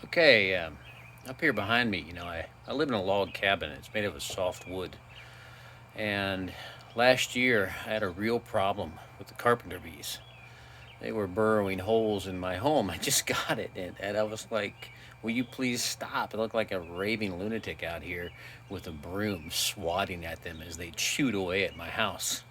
Okay, up here behind me, I live in a log cabin. It's made of a soft wood. And last year, I had a real problem with the carpenter bees. They were burrowing holes in my home. I just got it. And I was like, will you please stop? It looked like a raving lunatic out here with a broom swatting at them as they chewed away at my house.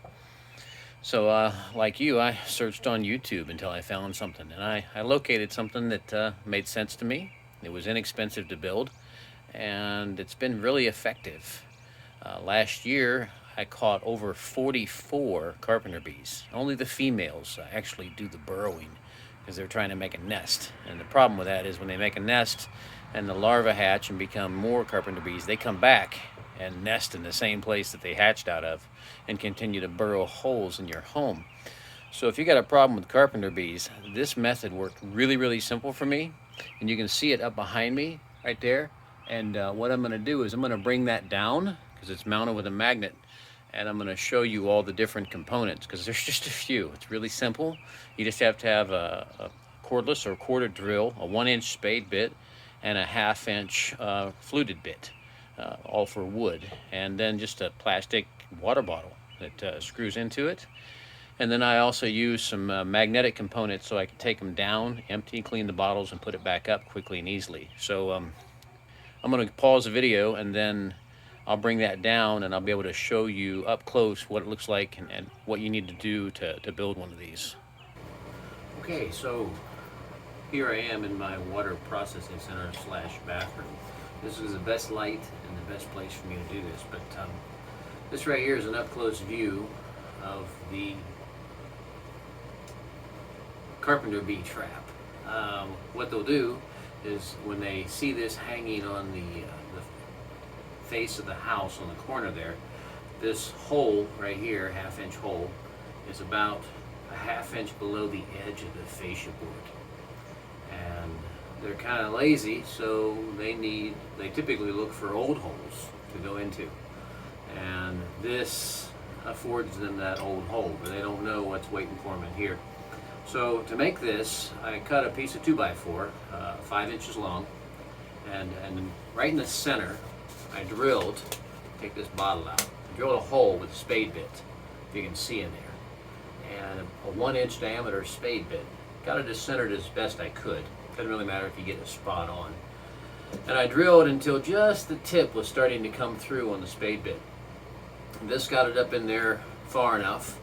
So, like you, I searched on YouTube until I found something. And I located something that made sense to me. It was inexpensive to build, and it's been really effective. Last year, I caught over 44 carpenter bees. Only the females actually do the burrowing because they're trying to make a nest. And the problem with that is when they make a nest and the larvae hatch and become more carpenter bees, they come back and nest in the same place that they hatched out of and continue to burrow holes in your home. So if you got a problem with carpenter bees, this method worked really, really simple for me. And you can see it up behind me right there. And what I'm going to do is I'm going to bring that down because it's mounted with a magnet. And I'm going to show you all the different components because there's just a few. It's really simple. You just have to have a cordless or quarter drill, a 1-inch spade bit, and a 1/2-inch fluted bit, all for wood. And then just a plastic water bottle that screws into it. And then I also use some magnetic components so I can take them down, empty, clean the bottles, and put it back up quickly and easily. So I'm going to pause the video and then I'll bring that down and I'll be able to show you up close what it looks like and what you need to do to build one of these. Okay, so here I am in my water processing center / bathroom. This is the best light and the best place for me to do this, but this right here is an up close view of the Carpenter Bee Trap. What they'll do is when they see this hanging on the face of the house on the corner there, this hole right here, 1/2-inch hole, is about a 1/2 inch below the edge of the fascia board. And they're kind of lazy, so they typically look for old holes to go into. And this affords them that old hole, but they don't know what's waiting for them in here. So to make this, I cut a piece of 2x4, 5 inches long, and right in the center, I drilled, take this bottle out, I drilled a hole with a spade bit, if you can see in there, and a 1-inch diameter spade bit. Got it as centered as best I could. Doesn't really matter if you get it spot on. And I drilled until just the tip was starting to come through on the spade bit. And this got it up in there far enough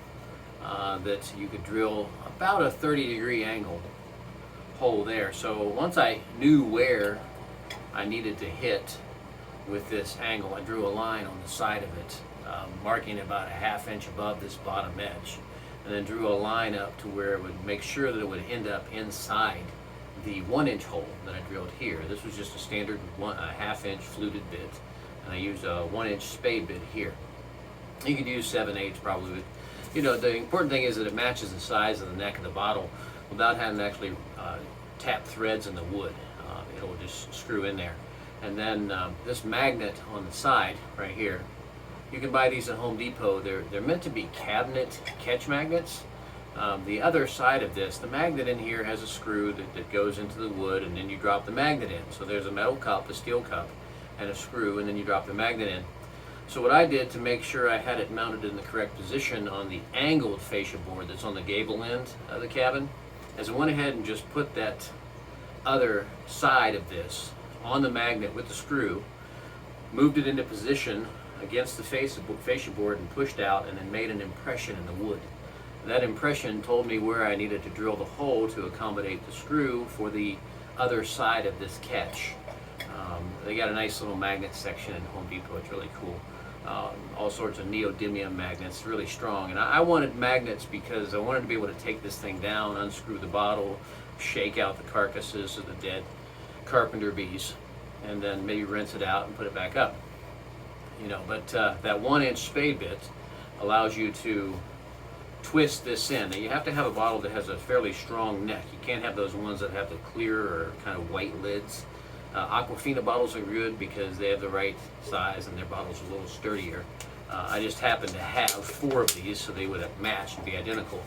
that you could drill about a 30-degree angle hole there. So once I knew where I needed to hit with this angle, I drew a line on the side of it, marking about a 1/2 inch above this bottom edge, and then drew a line up to where it would make sure that it would end up inside the 1-inch hole that I drilled here. This was just a standard 1/2 inch fluted bit, and I used a 1-inch spade bit here. You could use 7/8 probably, but the important thing is that it matches the size of the neck of the bottle without having to actually tap threads in the wood. It'll just screw in there. And then this magnet on the side right here, you can buy these at Home Depot. They're meant to be cabinet catch magnets. The other side of this, the magnet in here has a screw that goes into the wood, and then you drop the magnet in. So there's a metal cup, a steel cup, and a screw, and then you drop the magnet in. So what I did to make sure I had it mounted in the correct position on the angled fascia board that's on the gable end of the cabin, is I went ahead and just put that other side of this on the magnet with the screw, moved it into position against the fascia board and pushed out, and then made an impression in the wood. That impression told me where I needed to drill the hole to accommodate the screw for the other side of this catch. They got a nice little magnet section in Home Depot. It's really cool. All sorts of neodymium magnets, really strong. And I wanted magnets because I wanted to be able to take this thing down, unscrew the bottle, shake out the carcasses of the dead carpenter bees, and then maybe rinse it out and put it back up. But that 1-inch spade bit allows you to twist this in. Now you have to have a bottle that has a fairly strong neck. You can't have those ones that have the clear or kind of white lids. Aquafina bottles are good because they have the right size and their bottles are a little sturdier. I just happened to have 4 of these, so they would have matched and be identical.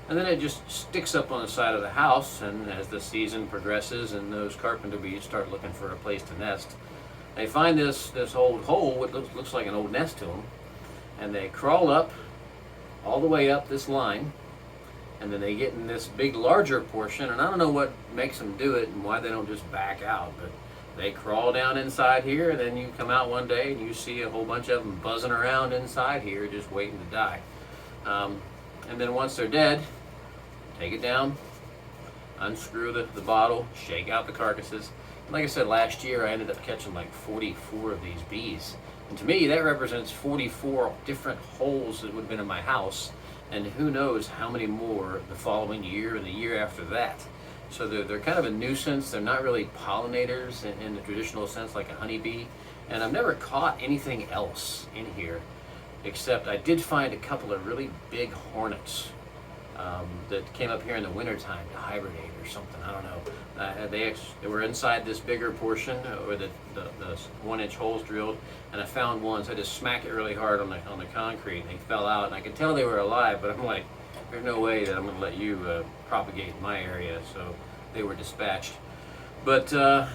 and then it just sticks up on the side of the house. And as the season progresses and those carpenter bees start looking for a place to nest, they find this old hole, what looks like an old nest to them, and they crawl up all the way up this line, and then they get in this big larger portion, and I don't know what makes them do it and why they don't just back out, but they crawl down inside here, and then you come out one day and you see a whole bunch of them buzzing around inside here just waiting to die. And then once they're dead, take it down, unscrew the bottle, shake out the carcasses. Like I said, last year I ended up catching like 44 of these bees. And to me, that represents 44 different holes that would have been in my house. And who knows how many more the following year and the year after that. So they're kind of a nuisance. They're not really pollinators in the traditional sense like a honeybee. And I've never caught anything else in here, except I did find a couple of really big hornets that came up here in the wintertime to hibernate or something. I don't know. They were inside this bigger portion where the 1-inch holes drilled, and I found one, so I just smacked it really hard on the concrete, and they fell out, and I could tell they were alive, but I'm like, there's no way that I'm going to let you propagate in my area, so they were dispatched. But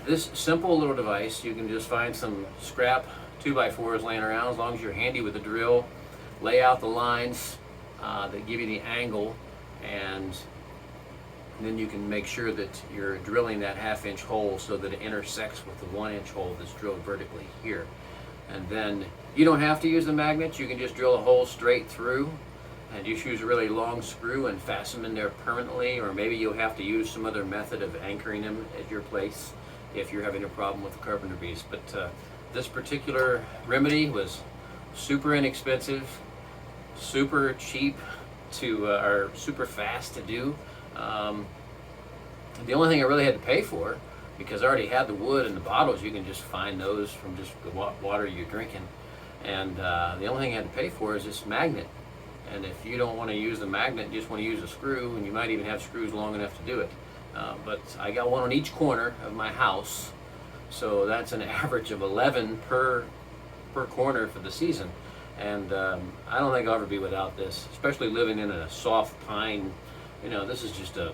this simple little device, you can just find some scrap 2x4s laying around, as long as you're handy with a drill, lay out the lines that give you the angle, and then you can make sure that you're drilling that 1/2-inch hole so that it intersects with the 1-inch hole that's drilled vertically here. And then you don't have to use the magnets. You can just drill a hole straight through and just use a really long screw and fasten them in there permanently, or maybe you'll have to use some other method of anchoring them at your place if you're having a problem with the carpenter bees. But this particular remedy was super inexpensive, super cheap or super fast to do. The only thing I really had to pay for, because I already had the wood and the bottles, you can just find those from just the water you're drinking. And the only thing I had to pay for is this magnet. And if you don't want to use the magnet, you just want to use a screw, and you might even have screws long enough to do it. But I got one on each corner of my house, so that's an average of 11 per corner for the season. And I don't think I'll ever be without this, especially living in a soft pine. This is just a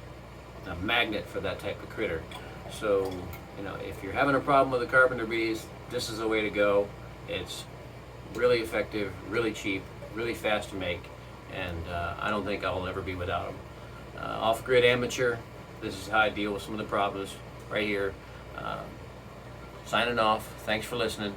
magnet for that type of critter. So, if you're having a problem with the carpenter bees, this is the way to go. It's really effective, really cheap, really fast to make, and I don't think I'll ever be without them. Off-grid amateur, this is how I deal with some of the problems right here. Signing off. Thanks for listening.